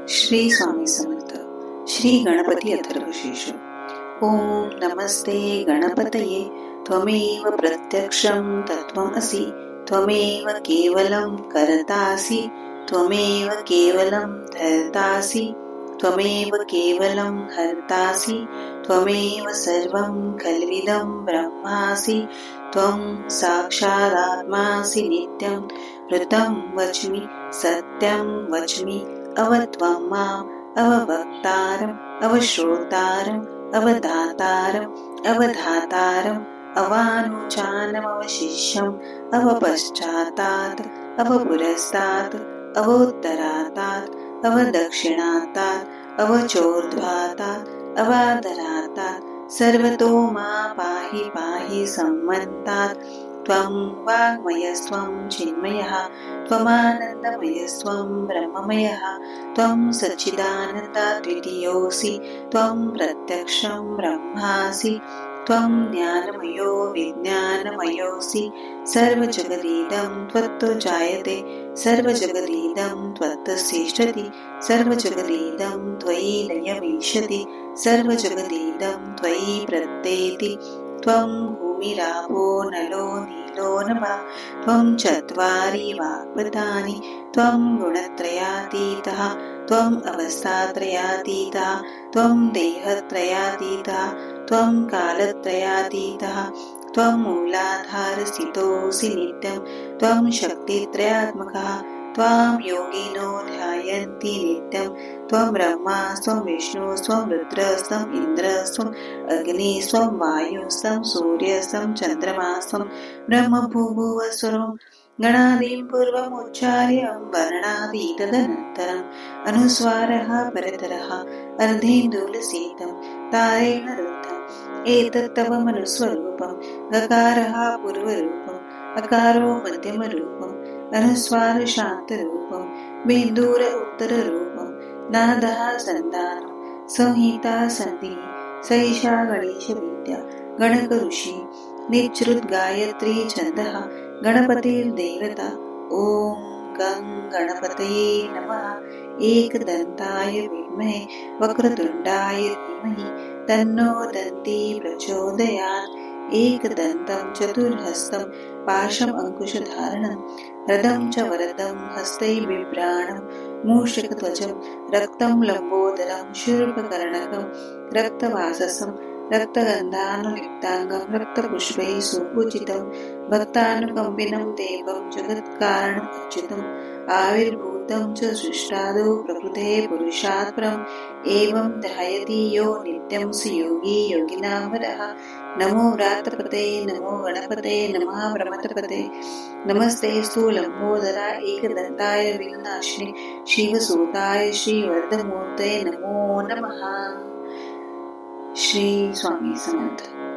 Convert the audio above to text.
श्री स्वामी समर्थ. श्री गणपती अथर्वशीर्ष. ओम नमस्ते गणपतये. त्वमेव प्रत्यक्षं तत्त्वमसि. त्वमेव केवलं कर्तासि. त्वमेव केवलं धर्तासि. त्वमेव केवलं हर्तासि. त्वमेव सर्वं खल्विदं ब्रह्मासि. त्वं साक्षादात्मासि नित्यं. ऋतं वच्मि सत्यं वच्मि. अवत्वं माम् अववक्तारम् अवश्रोतारम् अवदातारम् अवधातारम् अवानुचानमवशिष्यम् अवपश्चातात् अवपुरस्तात् अवोत्तरातात् अवदक्षिणातात् अवचोर्ध्वातात् अवादरातात् सर्वतो मा पाहि पाहि सम्मन्तात्. त्वं वाङ्मयस्त्वं चिन्मयः त्वमानन्दमयस्त्वं ब्रह्ममयः. त्वं सच्चिदानन्दाद्वितीयोऽसि. त्वं प्रत्यक्षं ब्रह्मासि. त्वं ज्ञानमयो विज्ञानमयोऽसि. सर्वजगदिदं त्वत्तो जायते. सर्वजगदिदं त्वत्तस्तिष्ठति. सर्वजगदिदं त्वयि लयमीशति. सर्वजगदिदं त्वयि प्रत्येति. त्वं भूमिरापो नलो नीलो नभः. त्वं चत्वारि वाक्पदानि. त्वं गुणत्रयातीतः. त्वं अवस्थात्रयातीतः. त्वं देहत्रयातीतः. त्वं कालत्रयातीतः. त्वं मूलाधारस्थितोऽसि नित्यं. त्वं शक्तित्रयात्मकः. त्वां योगिनो ध्यायन्ति नित्यं. त्वं ब्रह्मा स्वं विष्णु स्वं रुद्रस्त्वं इन्द्रस्त्वं अग्निस्त्वं वायुस्त्वं सूर्यस्त्वं चन्द्रमास्त्वं ब्रह्मभूभुवस्वरं गणादिं पूर्वमुच्चार्य वर्णादि तदनन्तरम् अनुस्वारः परतरः अर्धेन्दुलसितं तारेण रुद्धम्. एतत् तव मनुस्वरूपं. गकारः पूर्वरूपम्. अकारो मध्यमरूपम्. अनुस्वार शान्तरूपं. बिन्दुर उत्तररूपं. नादः सन्धानं. संहिता सन्धिः. सैषा गणेशविद्या. गणकऋषि निच्छ्रुतगायत्री छन्दः. गणपतिर्देवता. ॐ गं गणपतये नमः. एकदन्ताय विद्महे वक्रतुण्डाय धीमहि तन्नो दन्ती प्रचोदयात्. एकदन्तं चतुर्हस्तं पाशम् अंकुशधारणं रदं च वरदं हस्तै बिभ्राणं मूषकध्वजं रक्तं लम्बोदरं शूर्पकर्णकं रक्तवाससं रक्तगन्धानुलिप्ताङ्गं रक्तपुष्पैः सुपूजितं भक्तानुकम्पिनं देवं जगत्कारणम् अच्युतम् आविर्भूतं च सृष्टादौ प्रकृते पुरुषात् परम् एवं ध्यायति यो नित्यं स योगी योगिनां वरः. नमो व्रातपते नमो गणपते नमः प्रमथपते. नमस्ते लंबोदराय एकदन्ताय विघ्ननाशिने शिवसूताय श्रीवरदमूर्तये नमो नमः. श्री स्वामी समर्थ.